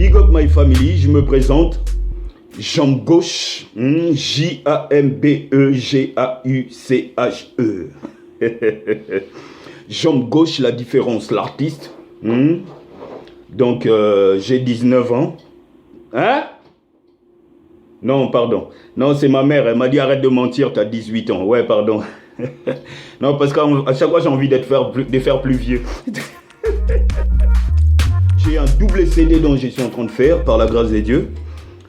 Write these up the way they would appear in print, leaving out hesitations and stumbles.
Big up my family, je me présente. Jambe gauche, J-A-M-B-E-G-A-U-C-H-E. Jambe gauche, la différence, l'artiste. Donc, j'ai 19 ans. Hein? Non, pardon. Non, c'est ma mère. Elle m'a dit arrête de mentir, t'as 18 ans. Ouais, pardon. Non, parce qu'à chaque fois, j'ai envie de faire plus vieux. J'ai un double CD dont je suis en train de faire, par la grâce de Dieu.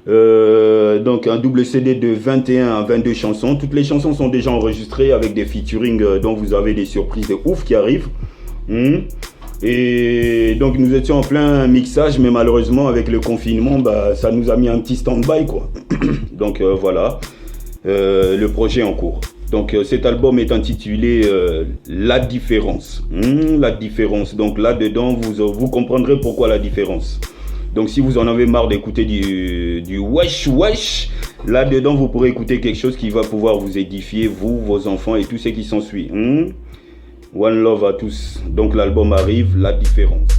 Donc un double CD de 21 à 22 chansons. Toutes les chansons sont déjà enregistrées avec des featuring dont vous avez des surprises de ouf qui arrivent. Et donc nous étions en plein mixage, mais malheureusement avec le confinement, bah, ça nous a mis un petit stand-by quoi. Donc voilà, le projet en cours. Donc cet album est intitulé La Différence. La Différence. Donc là-dedans, vous comprendrez pourquoi la différence. Donc si vous en avez marre d'écouter du wesh wesh, là-dedans vous pourrez écouter quelque chose qui va pouvoir vous édifier, vous, vos enfants et tout ce qui s'ensuit. One love à tous. Donc l'album arrive, La Différence.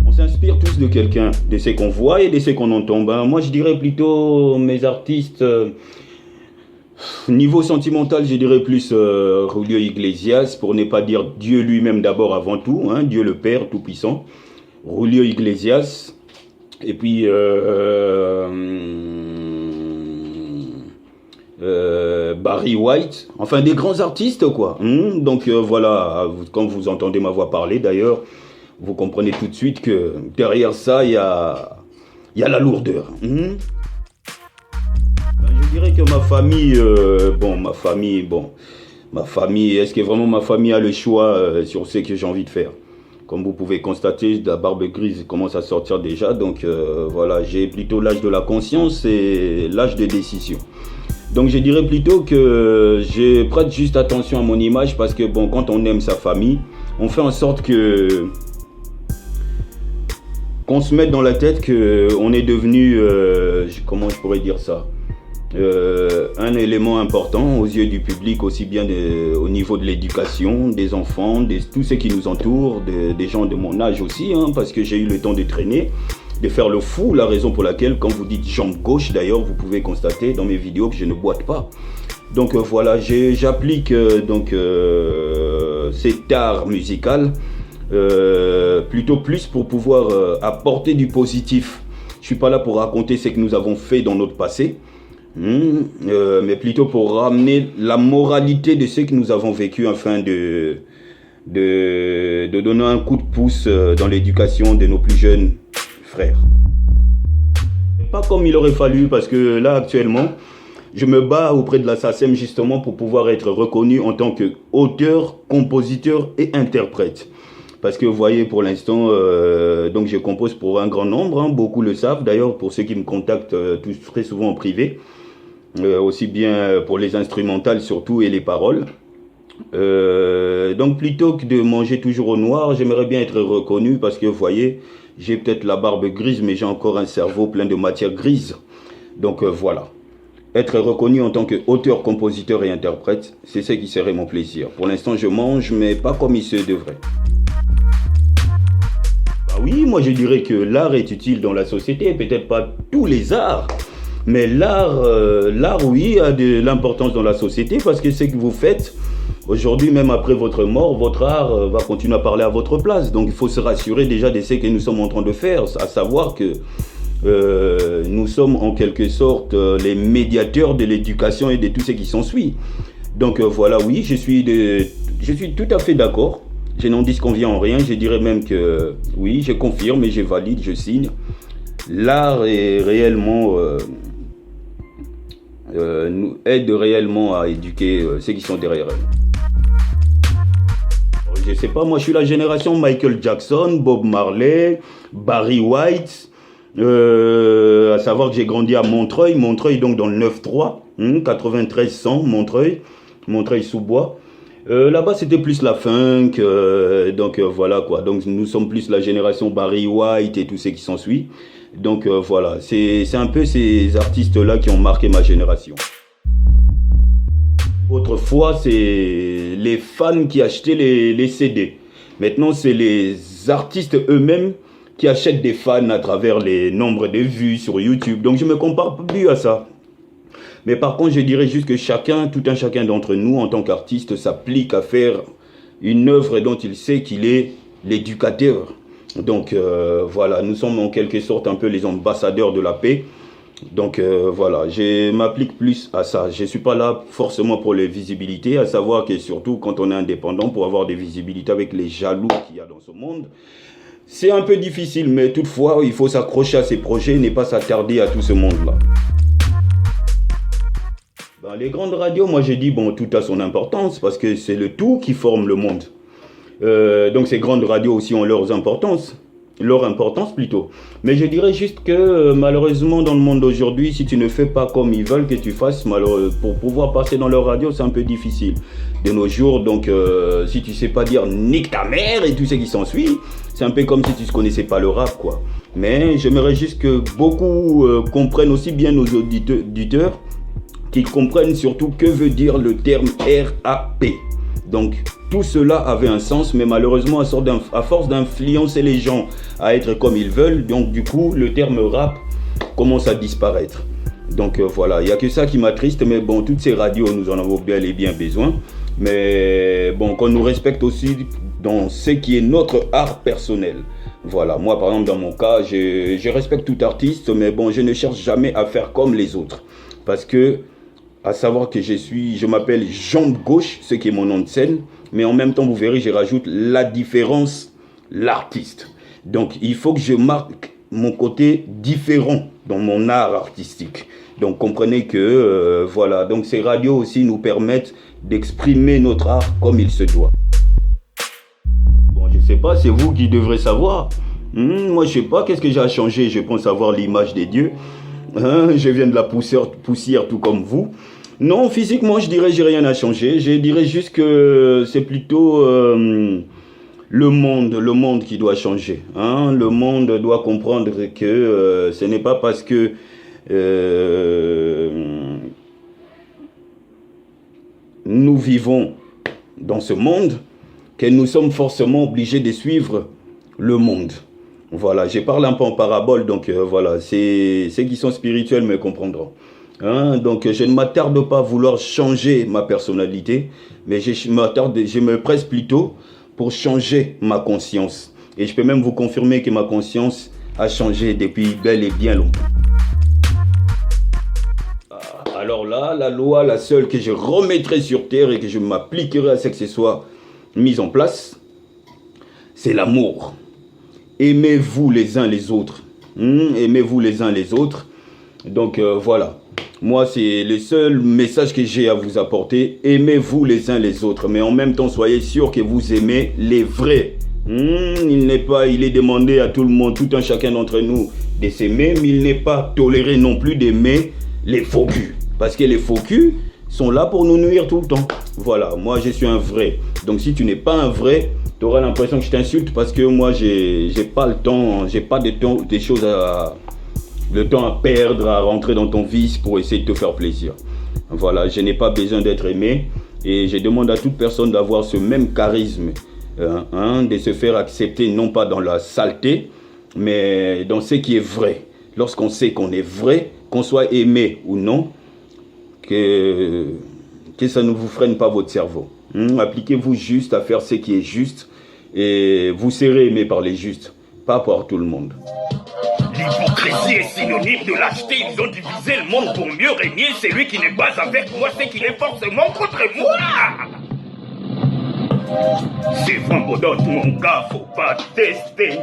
On s'inspire tous de quelqu'un, de ce qu'on voit et de ce qu'on entend. Ben, moi je dirais plutôt mes artistes, niveau sentimental je dirais plus Julio Iglesias, pour ne pas dire Dieu lui-même d'abord avant tout, Dieu le Père Tout-Puissant. Julio Iglesias, et puis Barry White, enfin des grands artistes quoi. Donc voilà, quand vous entendez ma voix parler d'ailleurs, vous comprenez tout de suite que derrière ça il y a la lourdeur. Ben, je dirais que ma famille, est-ce que vraiment ma famille a le choix sur ce que j'ai envie de faire? Comme vous pouvez constater, la barbe grise commence à sortir déjà. Donc voilà, j'ai plutôt l'âge de la conscience et l'âge de décision. Donc je dirais plutôt que je prête juste attention à mon image parce que bon, quand on aime sa famille, on fait en sorte qu'on se mette dans la tête qu'on est devenu, comment je pourrais dire ça, un élément important aux yeux du public, aussi bien au niveau de l'éducation, des enfants, tous ceux qui nous entourent, des gens de mon âge aussi, parce que j'ai eu le temps de traîner, de faire le fou, la raison pour laquelle, quand vous dites jambe gauche, d'ailleurs, vous pouvez constater dans mes vidéos que je ne boite pas. Donc voilà, j'applique cet art musical, plutôt plus pour pouvoir apporter du positif. Je suis pas là pour raconter ce que nous avons fait dans notre passé, mais plutôt pour ramener la moralité de ce que nous avons vécu afin de donner un coup de pouce dans l'éducation de nos plus jeunes frères. Pas comme il aurait fallu, parce que là actuellement je me bats auprès de la SACEM justement pour pouvoir être reconnu en tant qu'auteur, compositeur et interprète. Parce que vous voyez, pour l'instant, donc je compose pour un grand nombre, beaucoup le savent d'ailleurs, pour ceux qui me contactent très souvent en privé. Aussi bien pour les instrumentales surtout et les paroles. Donc plutôt que de manger toujours au noir, j'aimerais bien être reconnu parce que vous voyez, j'ai peut-être la barbe grise mais j'ai encore un cerveau plein de matière grise. Donc voilà, être reconnu en tant qu'auteur, compositeur et interprète, c'est ce qui serait mon plaisir. Pour l'instant je mange mais pas comme il se devrait. Bah oui, moi je dirais que l'art est utile dans la société, peut-être pas tous les arts. Mais l'art, oui, a de l'importance dans la société parce que ce que vous faites, aujourd'hui, même après votre mort, votre art va continuer à parler à votre place. Donc il faut se rassurer déjà de ce que nous sommes en train de faire, à savoir que nous sommes en quelque sorte les médiateurs de l'éducation et de tout ce qui s'ensuit. Donc voilà, oui, je suis tout à fait d'accord. Je n'en disconviens en rien, je dirais même que oui, je confirme et je valide, je signe. L'art est réellement... nous aide réellement à éduquer ceux qui sont derrière elle. Je sais pas, moi je suis la génération Michael Jackson, Bob Marley, Barry White, à savoir que j'ai grandi à Montreuil donc dans le 9-3, 93-100, Montreuil-sous-Bois. Là-bas c'était plus la funk, donc voilà quoi, donc nous sommes plus la génération Barry White et tout ce qui s'ensuit. Donc voilà, c'est un peu ces artistes-là qui ont marqué ma génération. Autrefois, c'est les fans qui achetaient les CD. Maintenant, c'est les artistes eux-mêmes qui achète des fans à travers les nombres de vues sur YouTube. Donc je me compare plus à ça. Mais par contre, je dirais juste que tout un chacun d'entre nous, en tant qu'artiste, s'applique à faire une œuvre dont il sait qu'il est l'éducateur. Donc voilà, nous sommes en quelque sorte un peu les ambassadeurs de la paix. Donc voilà, je m'applique plus à ça. Je ne suis pas là forcément pour les visibilités, à savoir que surtout quand on est indépendant, pour avoir des visibilités avec les jaloux qu'il y a dans ce monde, c'est un peu difficile, mais toutefois, il faut s'accrocher à ses projets et ne pas s'attarder à tout ce monde-là. Ben, les grandes radios, moi j'ai dit, bon, tout a son importance, parce que c'est le tout qui forme le monde. Donc ces grandes radios aussi ont leur importance plutôt. Mais je dirais juste que malheureusement dans le monde d'aujourd'hui, si tu ne fais pas comme ils veulent que tu fasses, pour pouvoir passer dans leur radio, c'est un peu difficile de nos jours. Donc si tu sais pas dire nique ta mère et tout ce qui s'ensuit, c'est un peu comme si tu ne connaissais pas le rap, quoi. Mais j'aimerais juste que beaucoup comprennent aussi bien nos auditeurs, qui comprennent surtout que veut dire le terme RAP. Donc tout cela avait un sens, mais malheureusement à force d'influencer les gens à être comme ils veulent, donc du coup le terme rap commence à disparaître. Donc voilà, il n'y a que ça qui m'attriste, mais bon, toutes ces radios, nous en avons bel et bien besoin. Mais bon, qu'on nous respecte aussi dans ce qui est notre art personnel. Voilà, moi par exemple dans mon cas, je respecte tout artiste, mais bon, je ne cherche jamais à faire comme les autres. Parce que, à savoir que je m'appelle Jambe Gauche, ce qui est mon nom de scène, mais en même temps, vous verrez, je rajoute la différence, l'artiste. Donc, il faut que je marque mon côté différent dans mon art artistique. Donc, comprenez que, voilà, donc ces radios aussi nous permettent d'exprimer notre art comme il se doit. Bon, je sais pas, c'est vous qui devrez savoir. Moi, je sais pas, qu'est-ce que j'ai à changer? Je pense avoir l'image des dieux. Je viens de la poussière tout comme vous. Non, physiquement, je dirais j'ai rien à changer. Je dirais juste que c'est plutôt le monde qui doit changer. Le monde doit comprendre que ce n'est pas parce que nous vivons dans ce monde que nous sommes forcément obligés de suivre le monde. Voilà, je parle un peu en parabole, donc voilà, ceux qui sont spirituels me comprendront. Donc je ne m'attarde pas à vouloir changer ma personnalité, mais je me presse plutôt pour changer ma conscience. Et je peux même vous confirmer que ma conscience a changé depuis bel et bien longtemps. Alors là, la loi, la seule que je remettrai sur terre et que je m'appliquerai à ce que ce soit mis en place, c'est l'amour. Aimez-vous les uns les autres. Aimez-vous les uns les autres. Donc voilà. Moi, c'est le seul message que j'ai à vous apporter. Aimez-vous les uns les autres. Mais en même temps, soyez sûr que vous aimez les vrais. Il est demandé à tout le monde, tout un chacun d'entre nous, de s'aimer. Mais il n'est pas toléré non plus d'aimer les faux culs. Parce que les faux culs sont là pour nous nuire tout le temps. Voilà, moi je suis un vrai. Donc si tu n'es pas un vrai, tu auras l'impression que je t'insulte parce que moi j'ai pas le temps, j'ai pas le temps à perdre, à rentrer dans ton vice pour essayer de te faire plaisir. Voilà, je n'ai pas besoin d'être aimé et je demande à toute personne d'avoir ce même charisme, de se faire accepter non pas dans la saleté, mais dans ce qui est vrai. Lorsqu'on sait qu'on est vrai, qu'on soit aimé ou non, que ça ne vous freine pas votre cerveau. Appliquez-vous juste à faire ce qui est juste et vous serez aimé par les justes, pas par tout le monde. L'hypocrisie est synonyme de lâcheté. Ils ont divisé le monde pour mieux régner. Celui qui n'est pas avec moi, c'est qu'il est forcément contre moi. C'est Fambodote, mon gars, faut pas tester.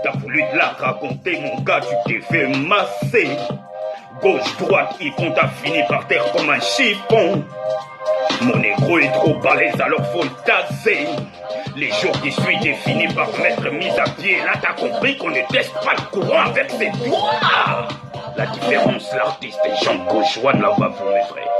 T'as voulu te la raconter, mon gars, tu t'es fait masser. Gauche-droite, on t'a fini par terre comme un chiffon. Mon négro est trop balèze, alors faut le tasser. Les jours qui suivent, j'ai fini par m'être mis à pied. Là, t'as compris qu'on ne teste pas le courant avec ses doigts. La différence, l'artiste est Jean Gauchois de la baffe, mes frères.